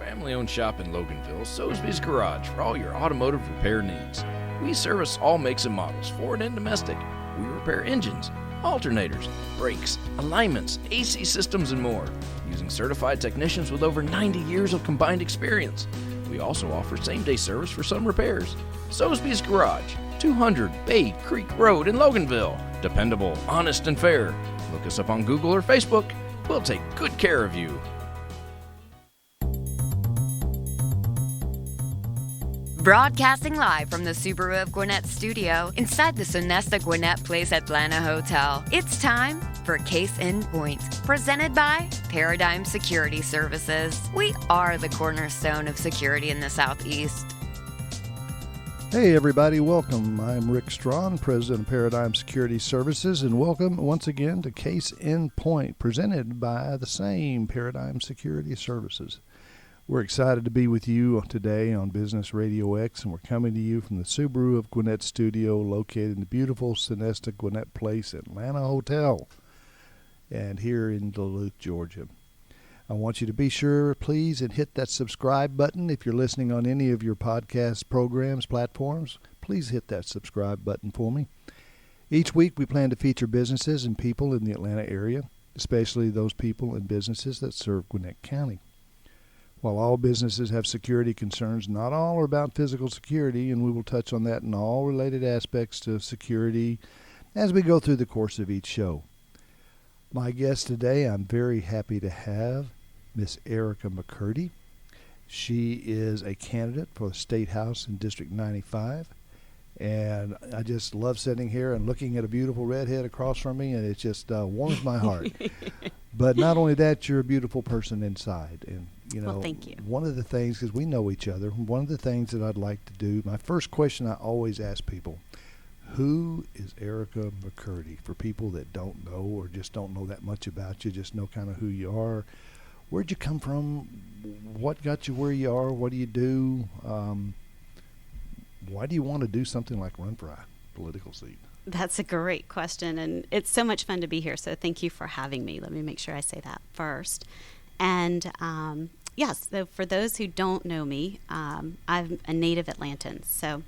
family-owned shop in Loganville, Soesby's Garage for all your automotive repair needs. We service all makes and models, foreign and domestic. We repair engines, alternators, brakes, alignments, AC systems, and more, using certified technicians with over 90 years of combined experience. We also offer same-day service for some repairs. Soesby's Garage, 200 Bay Creek Road in Loganville. Dependable, honest, and fair. Look us up on Google or Facebook. We'll take good care of you. Broadcasting live from the Subaru of Gwinnett studio inside the Sonesta Gwinnett Place Atlanta Hotel. It's time for Case in Point, presented by Paradigm Security Services. We are the cornerstone of security in the Southeast. Hey everybody, welcome. I'm Rick Strawn, President of Paradigm Security Services, and welcome once again to Case in Point, presented by the same Paradigm Security Services. We're excited to be with you today on Business RadioX, and we're coming to you from the Subaru of Gwinnett studio located in the beautiful Sonesta Gwinnett Place Atlanta Hotel and here in Duluth, Georgia. I want you to be sure, please, and hit that subscribe button. If you're listening on any of your podcast programs, platforms, please hit that subscribe button for me. Each week we plan to feature businesses and people in the Atlanta area, especially those people and businesses that serve Gwinnett County. While all businesses have security concerns, not all are about physical security, and we will touch on that in all related aspects to security as we go through the course of each show. My guest today, I'm very happy to have Miss Erica Mccurdy. She is a candidate for the State House in District 95, and I just love sitting here and looking at a beautiful redhead across from me, and it just warms my heart. But not only that, you're a beautiful person inside, and you know, well, thank you. One of the things, because we know each other, one of the things that I'd like to do, my first question I always ask people, who is Erica Mccurdy? For people that don't know or just don't know that much about you, just know kind of who you are. Where'd you come from? What got you where you are? What do you do? Why do you want to do something like run for a political seat? That's a great question, and it's so much fun to be here, so thank you for having me. Let me make sure I say that first. And yes, so for those who don't know me, I'm a native Atlantan, so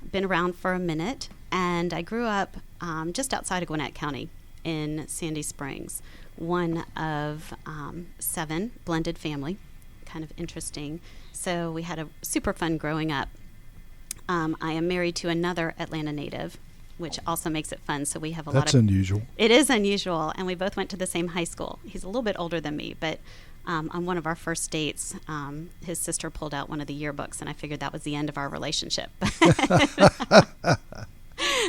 I've been around for a minute, and I grew up just outside of Gwinnett County in Sandy Springs, one of 7 blended family, kind of interesting. So we had a super fun growing up. I am married to another Atlanta native, which also makes it fun. So we have a lot of... That's unusual. It is unusual, and we both went to the same high school. He's a little bit older than me, but on one of our first dates, his sister pulled out one of the yearbooks, and I figured that was the end of our relationship.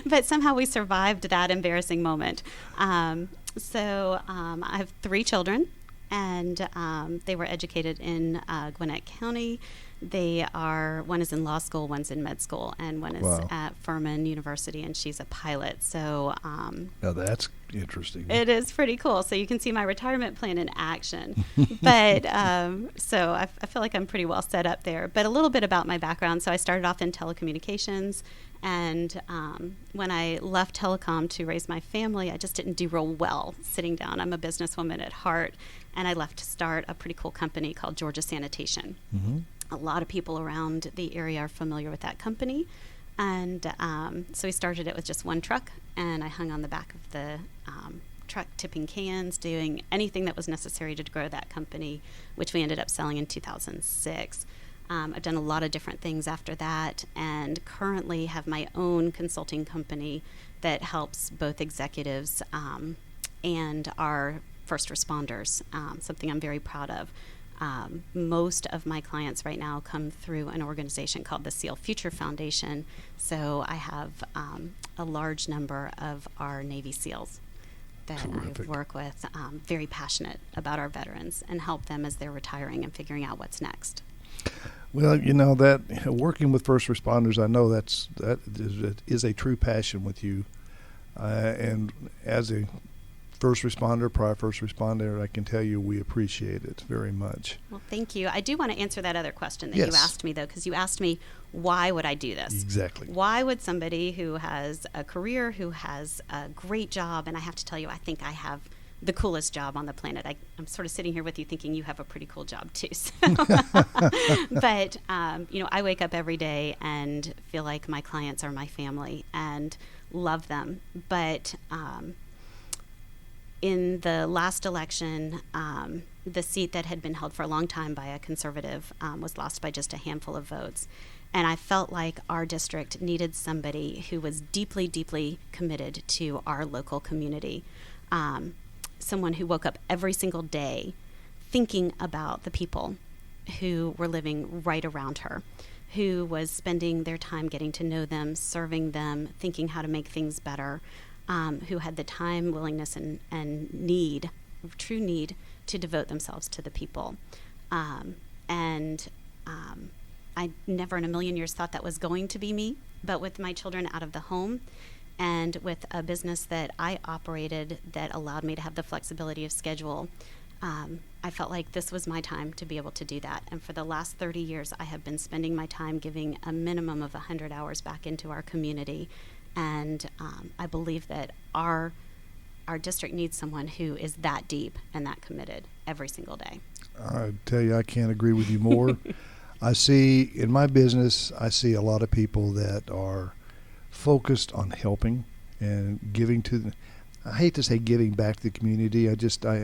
But somehow we survived that embarrassing moment. So I have 3 children, and they were educated in Gwinnett County. One is in law school, one's in med school, and one is at Furman University, and she's a pilot. So now that's interesting. It is pretty cool. So you can see my retirement plan in action. But so I feel like I'm pretty well set up there. But a little bit about my background. So I started off in telecommunications, and when I left telecom to raise my family, I just didn't do real well sitting down. I'm a businesswoman at heart, and I left to start a pretty cool company called Georgia Sanitation. Mm-hmm. A lot of people around the area are familiar with that company. And so we started it with just one truck, and I hung on the back of the truck tipping cans, doing anything that was necessary to grow that company, which we ended up selling in 2006. I've done a lot of different things after that, and currently have my own consulting company that helps both executives and our first responders, something I'm very proud of. Most of my clients right now come through an organization called the SEAL Future Foundation. So I have a large number of our Navy SEALs that I work with, very passionate about our veterans and help them as they're retiring and figuring out what's next. Well, you know, that working with first responders, I know that is a true passion with you. And as a prior first responder, I can tell you we appreciate it very much. Well, thank you. I do want to answer that other question that you asked me, though, because you asked me, why would I do this? Exactly. Why would somebody who has a career, who has a great job, and I have to tell you, I think I have the coolest job on the planet. I'm sort of sitting here with you thinking you have a pretty cool job too. So. But, I wake up every day and feel like my clients are my family and love them. But in the last election, the seat that had been held for a long time by a conservative was lost by just a handful of votes. And I felt like our district needed somebody who was deeply, deeply committed to our local community. Someone who woke up every single day thinking about the people who were living right around her, who was spending their time getting to know them, serving them, thinking how to make things better, who had the time, willingness, and need, true need, to devote themselves to the people. I never in a million years thought that was going to be me, but with my children out of the home, and with a business that I operated that allowed me to have the flexibility of schedule, I felt like this was my time to be able to do that. And for the last 30 years, I have been spending my time giving a minimum of 100 hours back into our community. And I believe that our district needs someone who is that deep and that committed every single day. I tell you, I can't agree with you more. I see in my business, I see a lot of people that are focused on helping and giving to I hate to say giving back to the community. I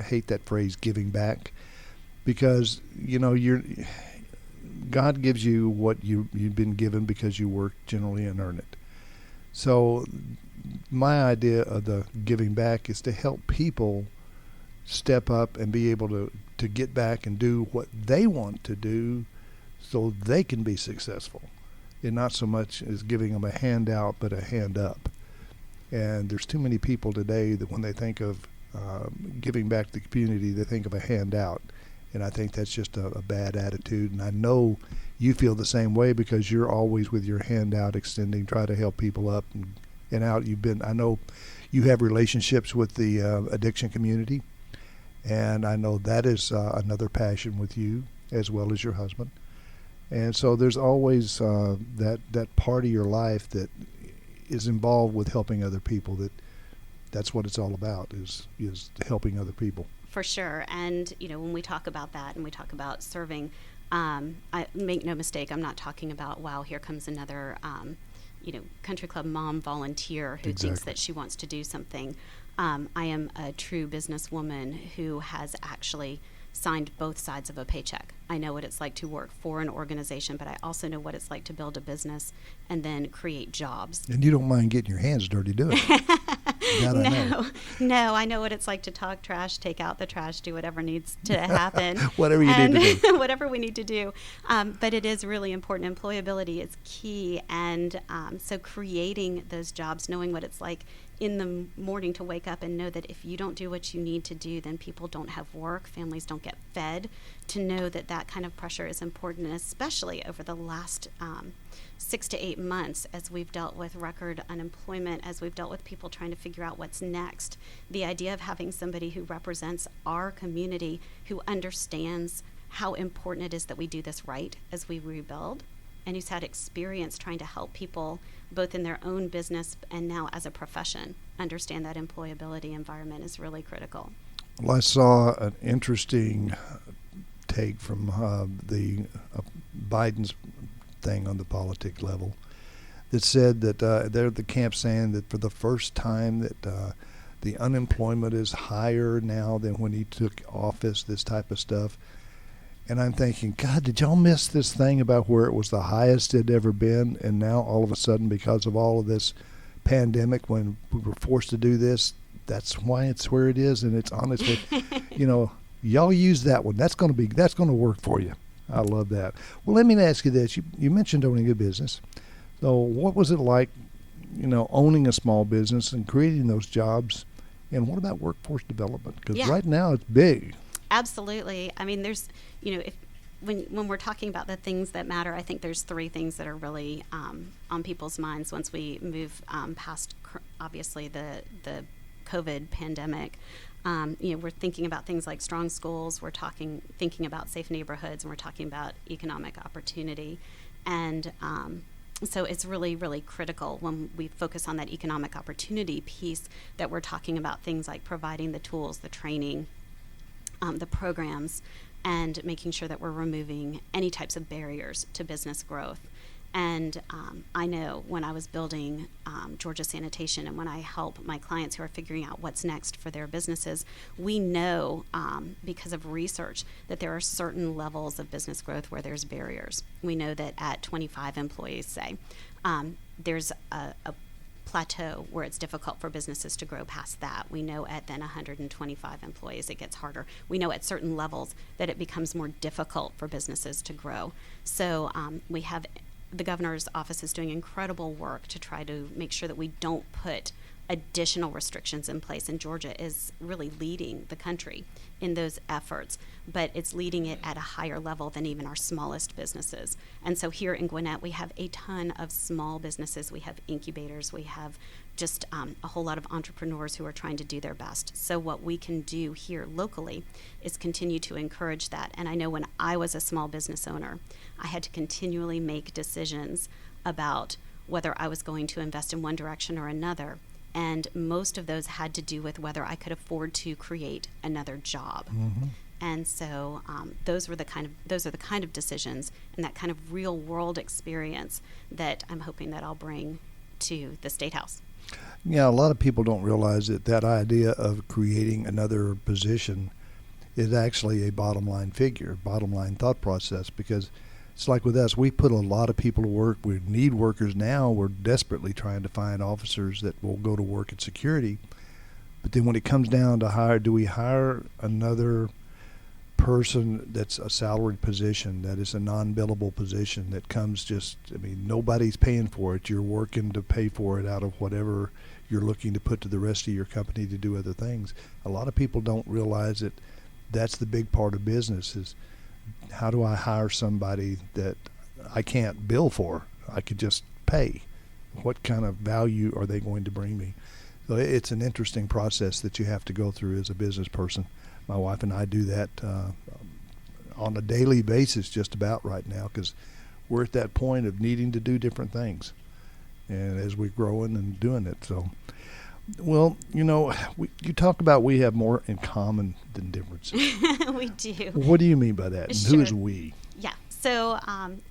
hate that phrase, giving back, because God gives you what you've been given because you work generally and earn it. So my idea of the giving back is to help people step up and be able to get back and do what they want to do so they can be successful. And not so much as giving them a handout, but a hand up. And there's too many people today that when they think of giving back to the community, they think of a handout. And I think that's just a bad attitude. And I know you feel the same way because you're always with your hand out extending, try to help people up and out. I know you have relationships with the addiction community. And I know that is another passion with you as well as your husband. And so there's always that part of your life that is involved with helping other people. That's what it's all about, is helping other people. For sure. And, when we talk about that and we talk about serving, I make no mistake, I'm not talking about, wow, here comes another, country club mom volunteer who thinks that she wants to do something. I am a true businesswoman who has actually signed both sides of a paycheck. I know what it's like to work for an organization, but I also know what it's like to build a business and then create jobs. And you don't mind getting your hands dirty doing it. No, I know what it's like to talk trash, take out the trash, do whatever needs to happen. Whatever you need to do. Whatever we need to do. But it is really important. Employability is key. And so creating those jobs, knowing what it's like in the morning to wake up and know that if you don't do what you need to do, then people don't have work, families don't get fed, to know that that kind of pressure is important, and especially over the last 6 to 8 months as we've dealt with record unemployment, as we've dealt with people trying to figure out what's next. The idea of having somebody who represents our community, who understands how important it is that we do this right as we rebuild, and who's had experience trying to help people both in their own business and now as a profession understand that employability environment is really critical. Well, I saw an interesting take from the Biden's thing on the politic level that said that they're the camp saying that for the first time that the unemployment is higher now than when he took office, this type of stuff. And I'm thinking, God, did y'all miss this thing about where it was the highest it had ever been? And now all of a sudden, because of all of this pandemic, when we were forced to do this, that's why it's where it is. And it's honestly, y'all use that one. That's going to work for you. I love that. Well, let me ask you this. You mentioned owning a business. So what was it like, owning a small business and creating those jobs? And what about workforce development? Because right now it's big. Absolutely. I mean, there's, when we're talking about the things that matter, I think there's 3 things that are really on people's minds once we move past, obviously, the COVID pandemic. We're thinking about things like strong schools. We're thinking about safe neighborhoods, and we're talking about economic opportunity. And So it's really, really critical when we focus on that economic opportunity piece that we're talking about things like providing the tools, the training, the programs, and making sure that we're removing any types of barriers to business growth. And I know when I was building Georgia Sanitation and when I help my clients who are figuring out what's next for their businesses, we know because of research that there are certain levels of business growth where there's barriers. We know that at 25 employees, say, there's a plateau where it's difficult for businesses to grow past that. We know at then 125 employees it gets harder. We know at certain levels that it becomes more difficult for businesses to grow. So we have the governor's office is doing incredible work to try to make sure that we don't put additional restrictions in place. And Georgia is really leading the country in those efforts, but it's leading it at a higher level than even our smallest businesses. And so here in Gwinnett, we have a ton of small businesses. We have incubators. We have just a whole lot of entrepreneurs who are trying to do their best. So what we can do here locally is continue to encourage that. And I know when I was a small business owner, I had to continually make decisions about whether I was going to invest in one direction or another. And most of those had to do with whether I could afford to create another job. Mm-hmm. And so those are the kind of decisions and that kind of real world experience that I'm hoping that I'll bring to the State House. Yeah, a lot of people don't realize that idea of creating another position is actually a bottom line figure, bottom line thought process, because it's like with us, we put a lot of people to work. We need workers now. We're desperately trying to find officers that will go to work in security. But then when it comes down to do we hire another person that's a salaried position, that is a non-billable position that comes nobody's paying for it. You're working to pay for it out of whatever you're looking to put to the rest of your company to do other things. A lot of people don't realize that that's the big part of business is, how do I hire somebody that I can't bill for? I could just pay. What kind of value are they going to bring me? So it's an interesting process that you have to go through as a business person. My wife and I do that on a daily basis just about right now because we're at that point of needing to do different things. And as we're growing and doing it. So, well, you talk about we have more in common than differences. We do. What do you mean by that? And Sure. who is we? Yeah. So,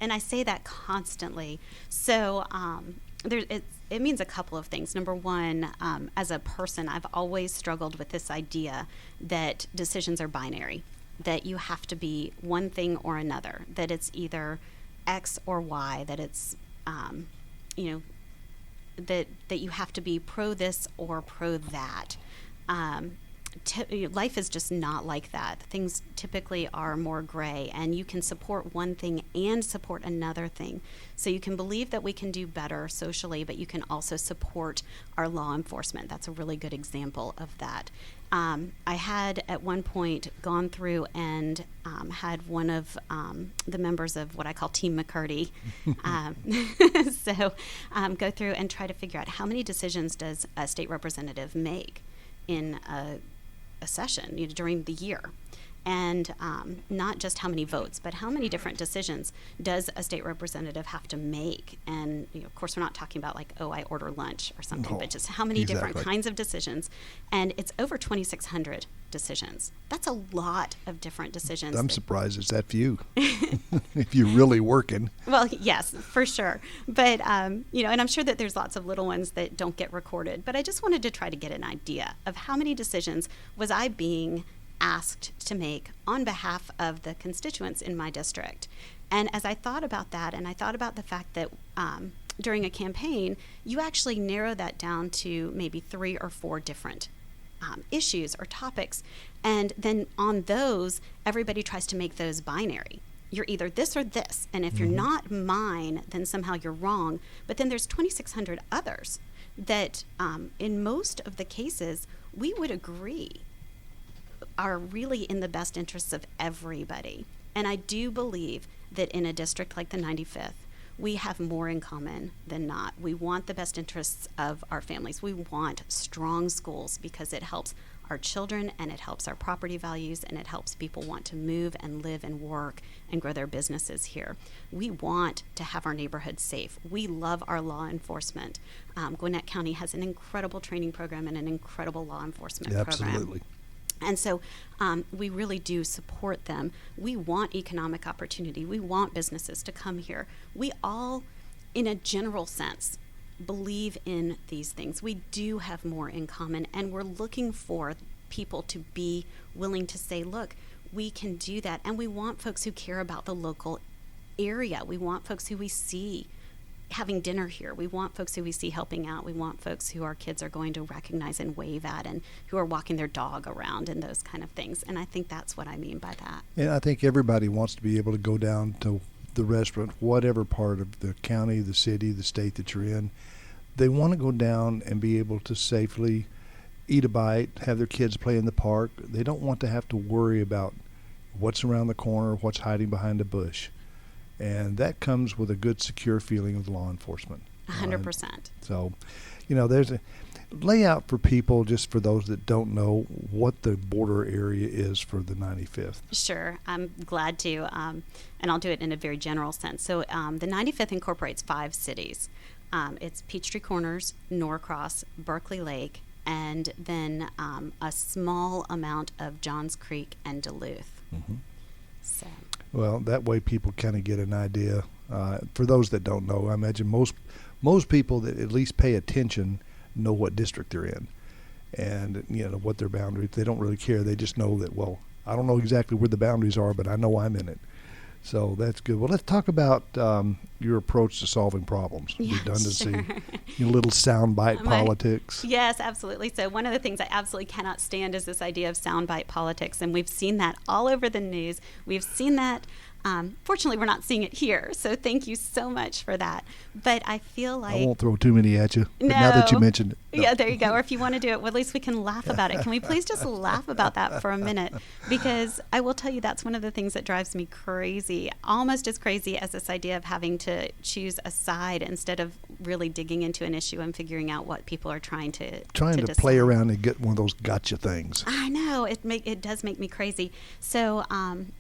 and I say that constantly. So, it means a couple of things. Number one, as a person, I've always struggled with this idea that decisions are binary, that you have to be one thing or another, that it's either X or Y, that it's, that you have to be pro this or pro that. Life is just not like that. Things typically are more gray, and you can support one thing and support another thing. So you can believe that we can do better socially, but you can also support our law enforcement. That's a really good example of that. I had at one point gone through and had one of the members of what I call Team McCurdy go through and try to figure out how many decisions does a state representative make in a session during the year, and not just how many votes, but how many different decisions does a state representative have to make. And of course, we're not talking about like, I order lunch or something, but just how many different kinds of decisions. And it's over 2,600 decisions. That's a lot of different decisions. I'm surprised it's that few. If you're really working. Well, yes, for sure. But, and I'm sure that there's lots of little ones that don't get recorded. But I just wanted to try to get an idea of how many decisions was I being asked to make on behalf of the constituents in my district. And as I thought about that, and I thought about the fact that during a campaign, you actually narrow that down to maybe 3 or 4 different issues or topics. And then on those, everybody tries to make those binary. You're either this or this. And if you're not mine, then somehow you're wrong. But then there's 2,600 others that in most of the cases, we would agree are really in the best interests of everybody. And I do believe that in a district like the 95th, we have more in common than not. We want the best interests of our families. We want strong schools because it helps our children and it helps our property values and it helps people want to move and live and work and grow their businesses here. We want to have our neighborhoods safe. We love our law enforcement. Gwinnett County has an incredible training program and an incredible law enforcement program. Absolutely. And so we really do support them. We want economic opportunity. We want businesses to come here. We all, in a general sense, believe in these things. We do have more in common, and we're looking for people to be willing to say, look, we can do that. And we want folks who care about the local area. We want folks who we see having dinner here. We want folks who we see helping out. We want folks who our kids are going to recognize and wave at and who are walking their dog around and those kind of things. And I think that's what I mean by that. And I think everybody wants to be able to go down to the restaurant, whatever part of the county, the city, the state that you're in. They want to go down and be able to safely eat a bite, have their kids play in the park. They don't want to have to worry about what's around the corner, what's hiding behind a bush. And that comes with a good, secure feeling of law enforcement. 100%. So, there's a layout for people, just for those that don't know what the border area is for the 95th. Sure. I'm glad to, and I'll do it in a very general sense. So the 95th incorporates 5 cities. It's Peachtree Corners, Norcross, Berkeley Lake, and then a small amount of Johns Creek and Duluth. Mm-hmm. So. Well, that way people kind of get an idea. For those that don't know, I imagine most people that at least pay attention know what district they're in, and what their boundaries. They don't really care. They just know that. Well, I don't know exactly where the boundaries are, but I know I'm in it. So that's good. Well, let's talk about your approach to solving problems. Yeah, redundancy, sure. Little soundbite politics. Yes, absolutely. So one of the things I absolutely cannot stand is this idea of soundbite politics, and we've seen that all over the news. We've seen that. Fortunately, we're not seeing it here, so thank you so much for that. But I feel like... I won't throw too many at you, but no. now that you mentioned it. No. Yeah, there you go. Or if you want to do it, well, at least we can laugh about it. Can we please just laugh about that for a minute? Because I will tell you that's one of the things that drives me crazy, almost as crazy as this idea of having to choose a side instead of really digging into an issue and figuring out what people are trying to decide. Play around and get one of those gotcha things. I know. It does make me crazy. So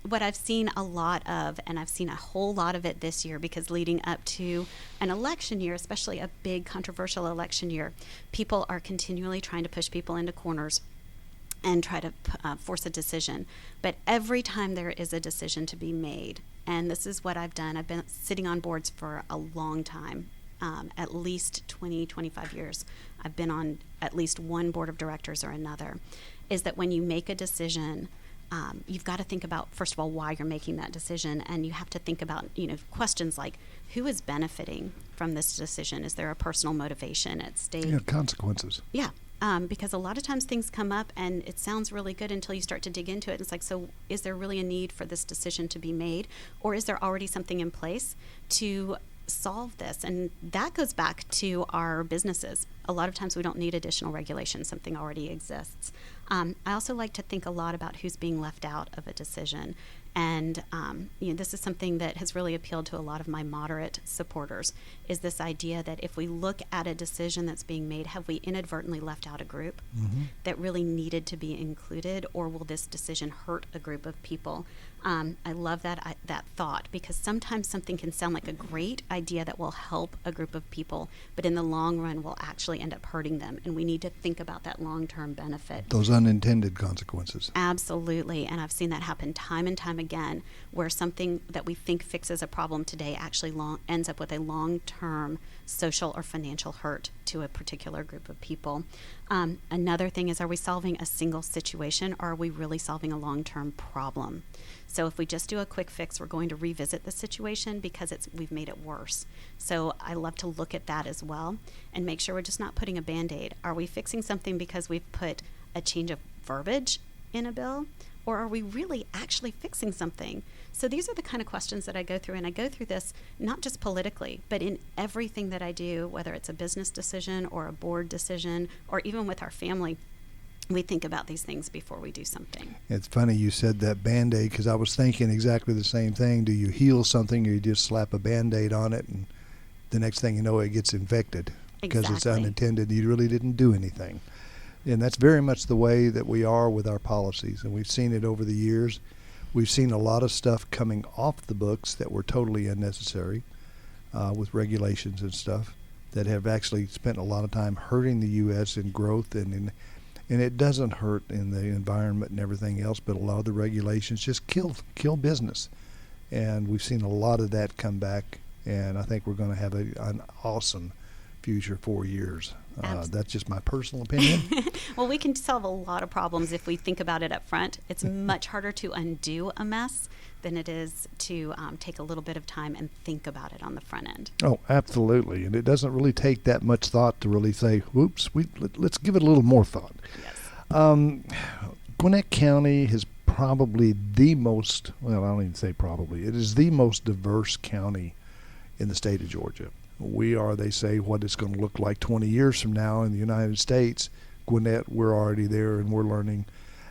what I've seen a lot of, and I've seen a whole lot of it this year, because leading up to an election year, especially a big controversial election year, people are continually trying to push people into corners and try to force a decision. But every time there is a decision to be made, and this is what I've done, I've been sitting on boards for a long time, at least 20, 25 years. I've been on at least one board of directors or another, is that when you make a decision, you've got to think about, first of all, why you're making that decision, and you have to think about, questions like, who is benefiting from this decision? Is there a personal motivation at stake? Yeah, consequences. Yeah, because a lot of times things come up and it sounds really good until you start to dig into it. It's like, so is there really a need for this decision to be made, or is there already something in place to solve this? And that goes back to our businesses. A lot of times we don't need additional regulation. Something already exists. I also like to think a lot about who's being left out of a decision. And this is something that has really appealed to a lot of my moderate supporters, is this idea that if we look at a decision that's being made, have we inadvertently left out a group that really needed to be included, or will this decision hurt a group of people? I love that thought, because sometimes something can sound like a great idea that will help a group of people, but in the long run will actually end up hurting them. And we need to think about that long-term benefit. Those unintended consequences. Absolutely. And I've seen that happen time and time again, where something that we think fixes a problem today actually ends up with a long-term social or financial hurt to a particular group of people. Another thing is, are we solving a single situation, or are we really solving a long-term problem? So if we just do a quick fix, we're going to revisit the situation because we've made it worse. So I love to look at that as well and make sure we're just not putting a Band-Aid. Are we fixing something because we've put a change of verbiage in a bill, or are we really actually fixing something? So these are the kind of questions that I go through, and I go through this not just politically, but in everything that I do, whether it's a business decision or a board decision, or even with our family. we think about these things before we do something. It's funny you said that Band-Aid, because I was thinking exactly the same thing. Do you heal something, or you just slap a Band-Aid on it, and the next thing you know, it gets infected because it's unintended. You really didn't do anything. And that's very much the way that we are with our policies, and we've seen it over the years. We've seen a lot of stuff coming off the books that were totally unnecessary with regulations and stuff that have actually spent a lot of time hurting the U.S. in growth and it doesn't hurt in the environment and everything else, but a lot of the regulations just kill business. And we've seen a lot of that come back, and I think we're going to have an awesome future 4 years. That's just my personal opinion. Well, we can solve a lot of problems if we think about it up front. It's much harder to undo a mess than it is to take a little bit of time and think about it on the front end. Oh, absolutely. And it doesn't really take that much thought to really say, whoops, let's give it a little more thought. Yes. Gwinnett County is probably the most, well, I don't even say probably, it is the most diverse county in the state of Georgia. We are, they say, what it's going to look like 20 years from now in the United States. Gwinnett, we're already there, and we're learning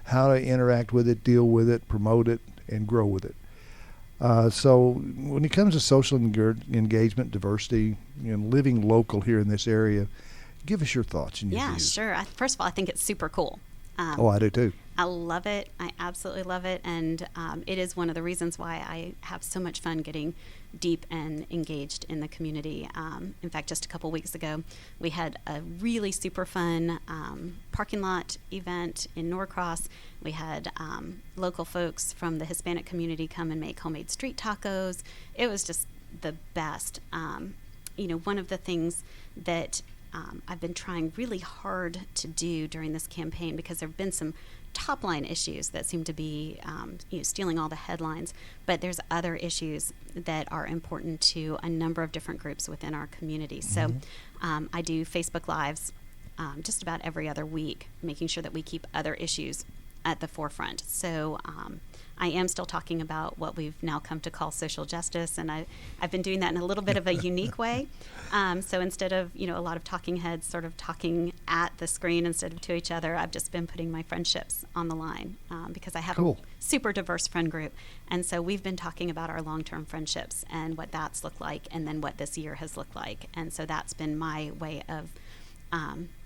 how to interact with it, deal with it, promote it, and grow with it. So when it comes to social engagement, diversity, living local here in this area, give us your thoughts and your views. Yeah, sure. First of all, I think it's super cool. I do too. I love it. I absolutely love it. And it is one of the reasons why I have so much fun getting deep and engaged in the community. In fact, just a couple weeks ago, we had a really super fun parking lot event in Norcross. We had local folks from the Hispanic community come and make homemade street tacos. It was just the best. One of the things that I've been trying really hard to do during this campaign, because there have been some top line issues that seem to be stealing all the headlines, but there's other issues that are important to a number of different groups within our community. So I do Facebook Lives just about every other week, making sure that we keep other issues at the forefront. So I am still talking about what we've now come to call social justice, and I've been doing that in a little bit of a unique way. So instead of a lot of talking heads sort of talking at the screen instead of to each other, I've just been putting my friendships on the line because I have a super diverse friend group. And so we've been talking about our long-term friendships and what that's looked like, and then what this year has looked like. And so that's been my way of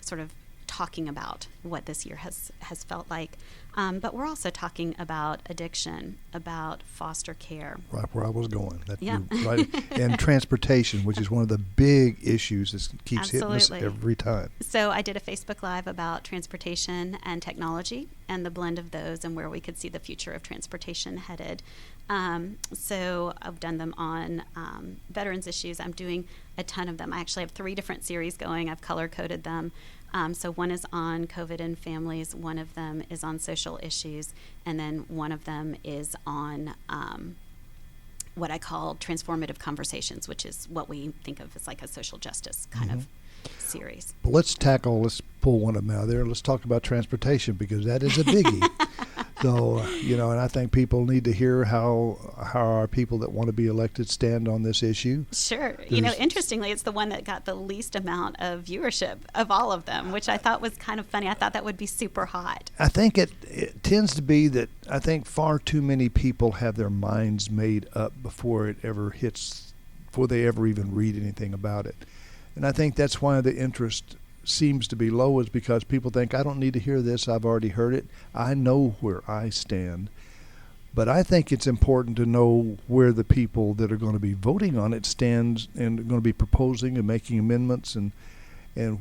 sort of talking about what this year has felt like. But we're also talking about addiction, about foster care. Right where I was going. Right. And transportation, which is one of the big issues that keeps hitting us every time. So I did a Facebook Live about transportation and technology and the blend of those and where we could see the future of transportation headed. So I've done them on veterans issues. I'm doing a ton of them. I actually have 3 different series going. I've color-coded them. So one is on COVID and families, one of them is on social issues, and then one of them is on what I call transformative conversations, which is what we think of as like a social justice kind of series. Well, let's pull one of them out of there. Let's talk about transportation, because that is a biggie. So, and I think people need to hear how our people that want to be elected stand on this issue. Sure. Interestingly, it's the one that got the least amount of viewership of all of them, which I thought was kind of funny. I thought that would be super hot. I think it tends to be that I think far too many people have their minds made up before they ever even read anything about it. And I think that's why the interest seems to be low, is because people think, I don't need to hear this, I've already heard it, I know where I stand. But I think it's important to know where the people that are going to be voting on it stand and are going to be proposing and making amendments, and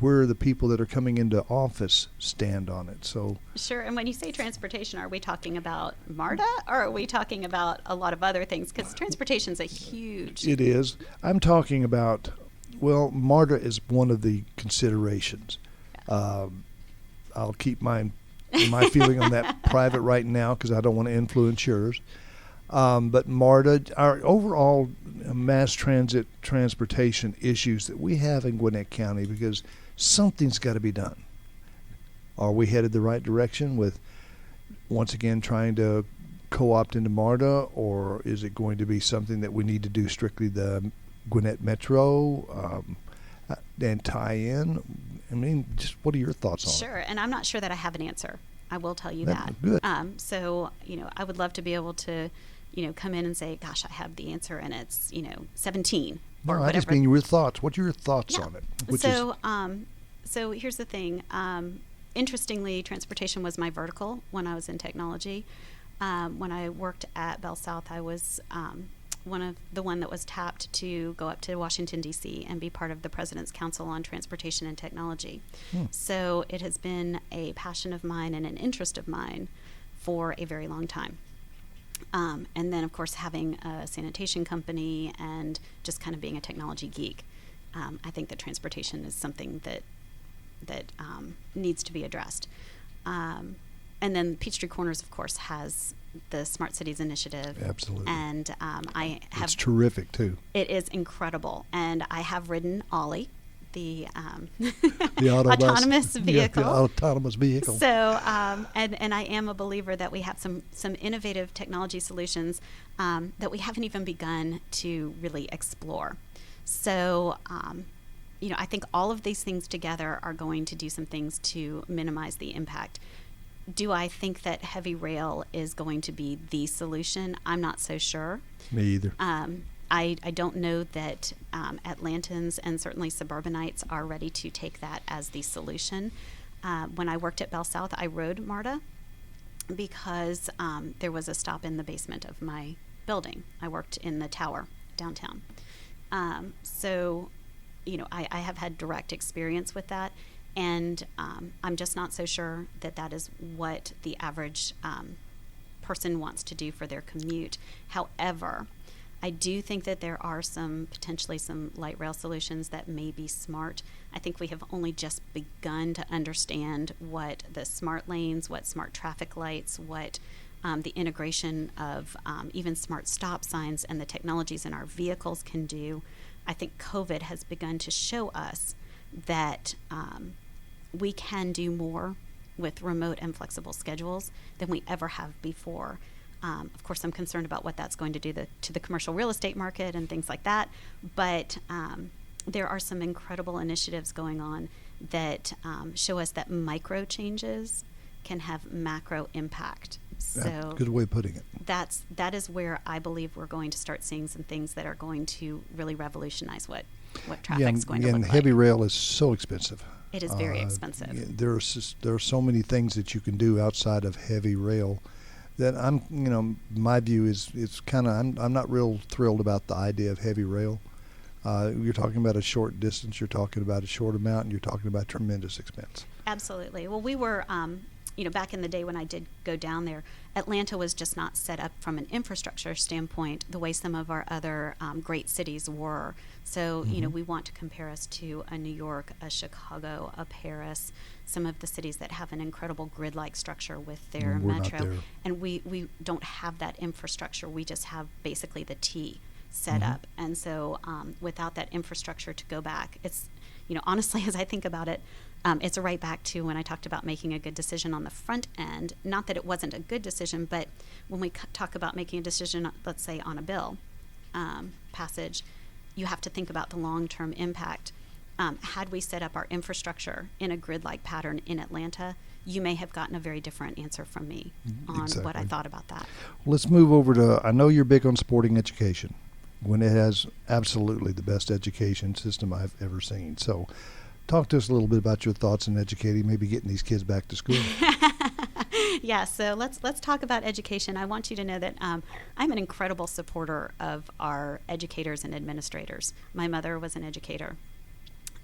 where the people that are coming into office stand on it. So sure. And when you say transportation, are we talking about MARTA, or are we talking about a lot of other things? Because transportation is a huge... It is. I'm talking about... Well, MARTA is one of the considerations. I'll keep my feeling on that private right now, because I don't want to influence yours. But MARTA, our overall mass transit transportation issues that we have in Gwinnett County, because something's got to be done. Are we headed the right direction with, once again, trying to co-opt into MARTA, or is it going to be something that we need to do strictly the Gwinnett Metro? and tie in. I mean, just what are your thoughts on it? Sure, and I'm not sure that I have an answer. I will tell you that. Good. So, I would love to be able to, come in and say, gosh, I have the answer, and it's, 17 No, or I whatever. just mean your thoughts. What are your thoughts on it? So here's the thing. Interestingly, transportation was my vertical when I was in technology. When I worked at Bell South, I was one that was tapped to go up to Washington, D.C. and be part of the President's Council on Transportation and Technology. So it has been a passion of mine and an interest of mine for a very long time. And then, of course, having a sanitation company and just kind of being a technology geek, I think that transportation is something that needs to be addressed. And then Peachtree Corners, of course, has the Smart Cities Initiative. Absolutely. And it's terrific, too. It is incredible. And I have ridden Ollie, the autonomous vehicle. Yeah, the autonomous vehicle. So, and I am a believer that we have some innovative technology solutions that we haven't even begun to really explore. So, I think all of these things together are going to do some things to minimize the impact. Do I think that heavy rail is going to be the solution? I'm not so sure. Me either. I don't know that Atlantans and certainly suburbanites are ready to take that as the solution. When I worked at Bell South, I rode MARTA because there was a stop in the basement of my building. I worked in the tower downtown. So, I have had direct experience with that. And I'm just not so sure that is what the average person wants to do for their commute. However, I do think that there are potentially some light rail solutions that may be smart. I think we have only just begun to understand what the smart lanes, what smart traffic lights, what the integration of even smart stop signs and the technologies in our vehicles can do. I think COVID has begun to show us that we can do more with remote and flexible schedules than we ever have before. Of course, I'm concerned about what that's going to do to the commercial real estate market and things like that. But there are some incredible initiatives going on that show us that micro changes can have macro impact. So good way of putting it. That is where I believe we're going to start seeing some things that are going to really revolutionize what traffic's going to look like. Heavy rail is so expensive. It is very expensive. There are so many things that you can do outside of heavy rail that my view is it's kind of I'm not real thrilled about the idea of heavy rail. You're talking about a short distance, you're talking about a short amount, and you're talking about tremendous expense. Absolutely. Well, we were back in the day when I did go down there, Atlanta was just not set up from an infrastructure standpoint the way some of our other great cities were. So, we want to compare us to a New York, a Chicago, a Paris, some of the cities that have an incredible grid-like structure with their metro. And we don't have that infrastructure. We just have basically the T set up. And so without that infrastructure to go back, it's, honestly, as I think about it, it's right back to when I talked about making a good decision on the front end. Not that it wasn't a good decision, but when we talk about making a decision, let's say on a bill passage, you have to think about the long-term impact. Had we set up our infrastructure in a grid-like pattern in Atlanta, you may have gotten a very different answer from me on what I thought about that. Let's move over to, I know you're big on sporting education. Gwinnett has absolutely the best education system I've ever seen. So talk to us a little bit about your thoughts on educating, maybe getting these kids back to school. Yeah, so let's talk about education. I want you to know that I'm an incredible supporter of our educators and administrators. My mother was an educator.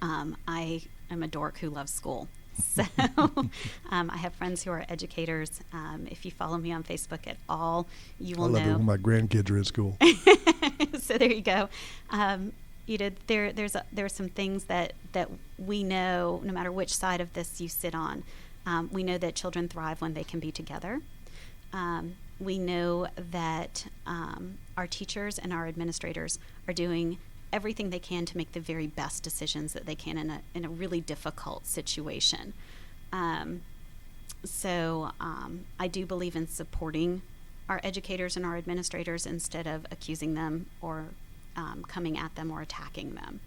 I am a dork who loves school. So I have friends who are educators. If you follow me on Facebook at all, you will know. I love it when my grandkids are in school. So there you go. There are some things that we know, no matter which side of this you sit on. We know that children thrive when they can be together. We know that our teachers and our administrators are doing everything they can to make the very best decisions that they can in a really difficult situation. So I do believe in supporting our educators and our administrators instead of accusing them or coming at them or attacking them.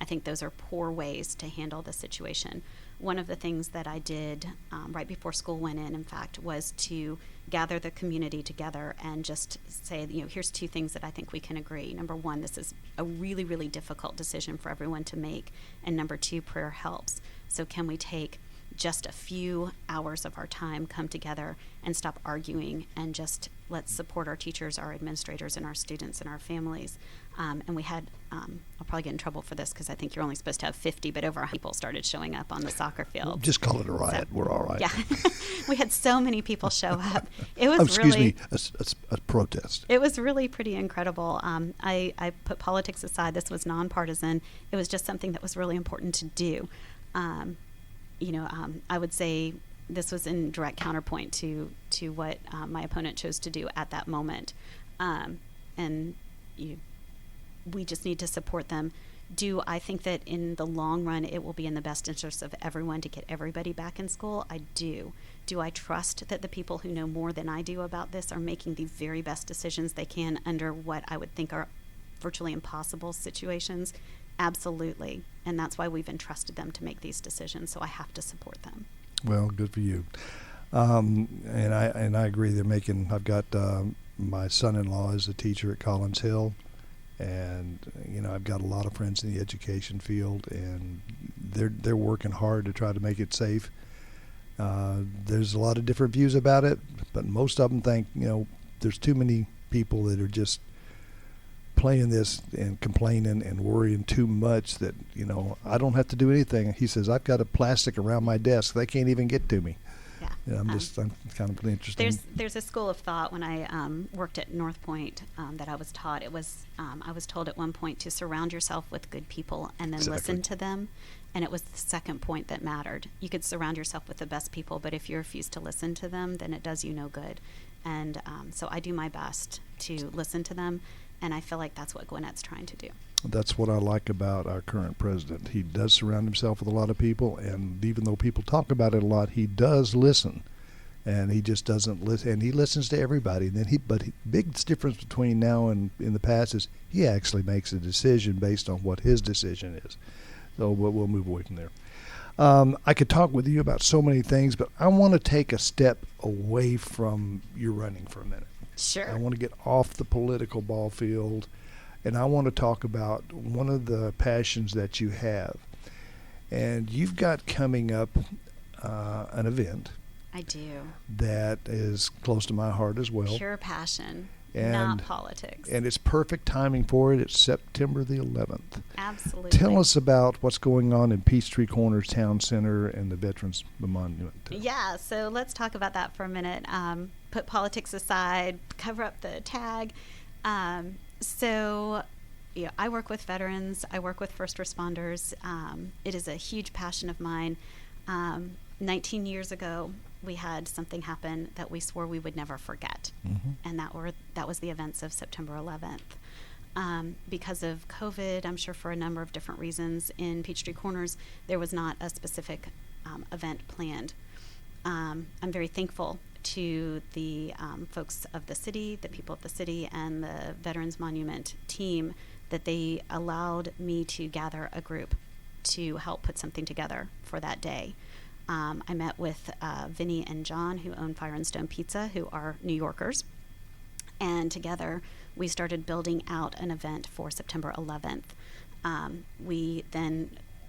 I think those are poor ways to handle the situation. One of the things that I did right before school went in fact, was to gather the community together and just say, here's two things that I think we can agree. Number one, this is a really, really difficult decision for everyone to make. And number two, prayer helps. So can we take just a few hours of our time, come together and stop arguing, and just let's support our teachers, our administrators, and our students and our families. And we had, I'll probably get in trouble for this because I think you're only supposed to have 50, but over 100 people started showing up on the soccer field. Just call it a riot. So, we're all right. Yeah. We had so many people show up. It was excuse me, a protest. It was really pretty incredible. I put politics aside. This was nonpartisan. It was just something that was really important to do. I would say this was in direct counterpoint to what my opponent chose to do at that moment. We just need to support them. Do I think that in the long run it will be in the best interest of everyone to get everybody back in school? I do. Do I trust that the people who know more than I do about this are making the very best decisions they can under what I would think are virtually impossible situations? Absolutely. And that's why we've entrusted them to make these decisions, so I have to support them. Well, good for you. And I agree. I've got my son-in-law is a teacher at Collins Hill, and I've got a lot of friends in the education field, and they're working hard to try to make it safe. There's a lot of different views about it, but most of them think there's too many people that are just playing this and complaining and worrying too much that I don't have to do anything. He says, I've got a plastic around my desk, they can't even get to me. Yeah. I'm kind of interested. There's a school of thought when I worked at North Point that I was taught. It was I was told at one point to surround yourself with good people and then listen to them, and it was the second point that mattered. You could surround yourself with the best people, but if you refuse to listen to them, then it does you no good. And so I do my best to listen to them, and I feel like that's what Gwinnett's trying to do. That's what I like about our current president. He does surround himself with a lot of people, and even though people talk about it a lot, he does listen. And he just doesn't listen, and he listens to everybody. And then big difference between now and in the past is he actually makes a decision based on what his decision is. So we'll move away from there. I could talk with you about so many things, but I want to take a step away from your running for a minute. Sure. I want to get off the political ball field, and I want to talk about one of the passions that you have. And you've got coming up an event. I do. That is close to my heart as well. Pure passion, not politics. And it's perfect timing for it. It's September the 11th. Absolutely. Tell us about what's going on in Peachtree Corners Town Center and the Veterans Monument. Yeah, so let's talk about that for a minute. Put politics aside, cover up the tag. I work with veterans. I work with first responders. It is a huge passion of mine. 19 years ago, we had something happen that we swore we would never forget, and that was the events of September 11th. Because of COVID, I'm sure for a number of different reasons, in Peachtree Corners, there was not a specific event planned. I'm very thankful to the folks of the city, the people of the city, and the Veterans Monument team that they allowed me to gather a group to help put something together for that day. I met with Vinny and John, who own Fire and Stone Pizza, who are New Yorkers, and together we started building out an event for September 11th.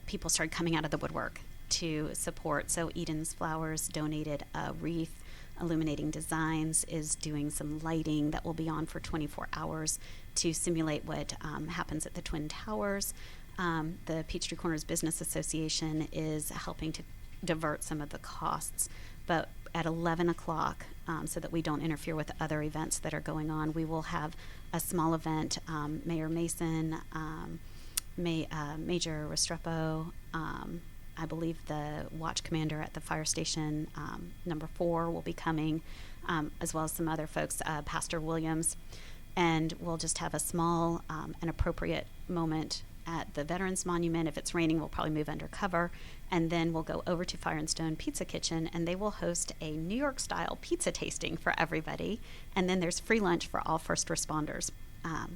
People started coming out of the woodwork to support. So Eden's Flowers donated a wreath. Illuminating Designs is doing some lighting that will be on for 24 hours to simulate what happens at the Twin Towers. The Peachtree Corners Business Association is helping to divert some of the costs. But at 11 o'clock, so that we don't interfere with other events that are going on, we will have a small event. Mayor Mason, Major Restrepo, I believe the watch commander at the fire station, number 4, will be coming, as well as some other folks, Pastor Williams. And we'll just have a small and appropriate moment at the Veterans Monument. If it's raining, we'll probably move under cover. And then we'll go over to Fire and Stone Pizza Kitchen, and they will host a New York-style pizza tasting for everybody. And then there's free lunch for all first responders.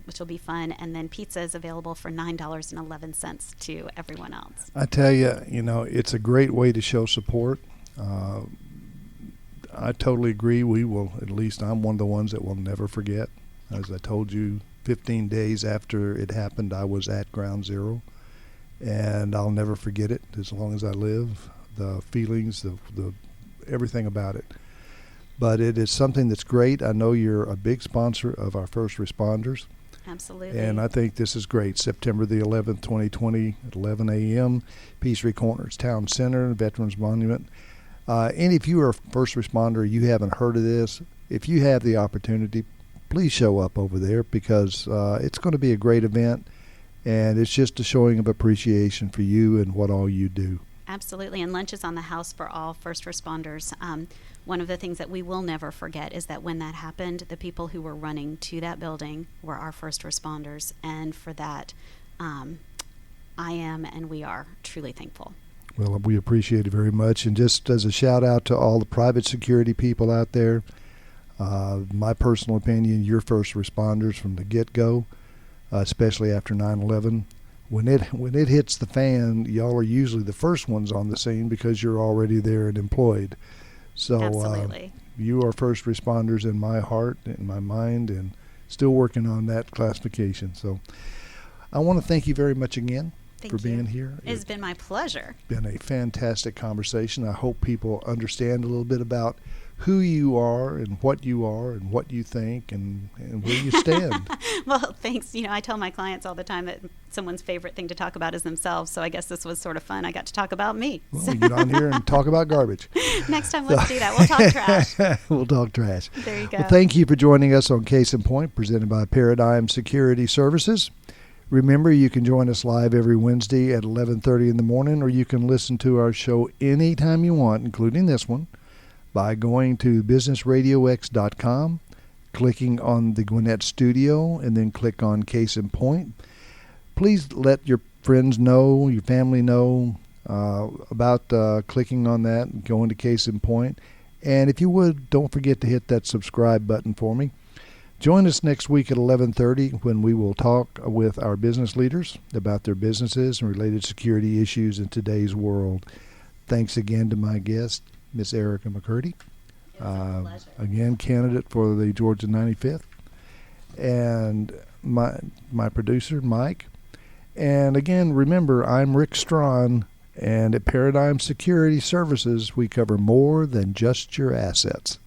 which will be fun. And then pizza is available for $9.11 to everyone else. I tell you, it's a great way to show support. I totally agree. We will, at least I'm one of the ones that will never forget. As I told you, 15 days after it happened, I was at ground zero, and I'll never forget it as long as I live. The feelings, the everything about it. But it is something that's great. I know you're a big sponsor of our first responders. Absolutely. And I think this is great. September the 11th, 2020 at 11 a.m., Peachtree Corners Town Center, Veterans Monument. And if you are a first responder, you haven't heard of this, if you have the opportunity, please show up over there, because it's going to be a great event, and it's just a showing of appreciation for you and what all you do. Absolutely, and lunch is on the house for all first responders. One of the things that we will never forget is that when that happened, the people who were running to that building were our first responders, and for that, I am and we are truly thankful. Well, we appreciate it very much, and just as a shout out to all the private security people out there, my personal opinion, you're first responders from the get-go, especially after 9/11. When it hits the fan, y'all are usually the first ones on the scene because you're already there and employed. So Absolutely. You are first responders in my heart, in my mind, and still working on that classification. So I want to thank you very much again for being here. It's been my pleasure. Been a fantastic conversation. I hope people understand a little bit about who you are and what you think and where you stand. Well, thanks. I tell my clients all the time that someone's favorite thing to talk about is themselves, so I guess this was sort of fun. I got to talk about me. Well, we get on here and talk about garbage. Next time, let's do that. We'll talk trash. We'll talk trash. There you go. Well, thank you for joining us on Case in Point, presented by Paradigm Security Services. Remember, you can join us live every Wednesday at 11:30 in the morning, or you can listen to our show anytime you want, including this one, by going to businessradiox.com, clicking on the Gwinnett Studio, and then click on Case in Point. Please let your friends know, your family know about clicking on that and going to Case in Point. And if you would, don't forget to hit that subscribe button for me. Join us next week at 11:30 when we will talk with our business leaders about their businesses and related security issues in today's world. Thanks again to my guest, Miss Erica Mccurdy. Again, candidate for the Georgia 95th. And my producer, Mike. And again, remember, I'm Rick Strawn, and at Paradigm Security Services, we cover more than just your assets.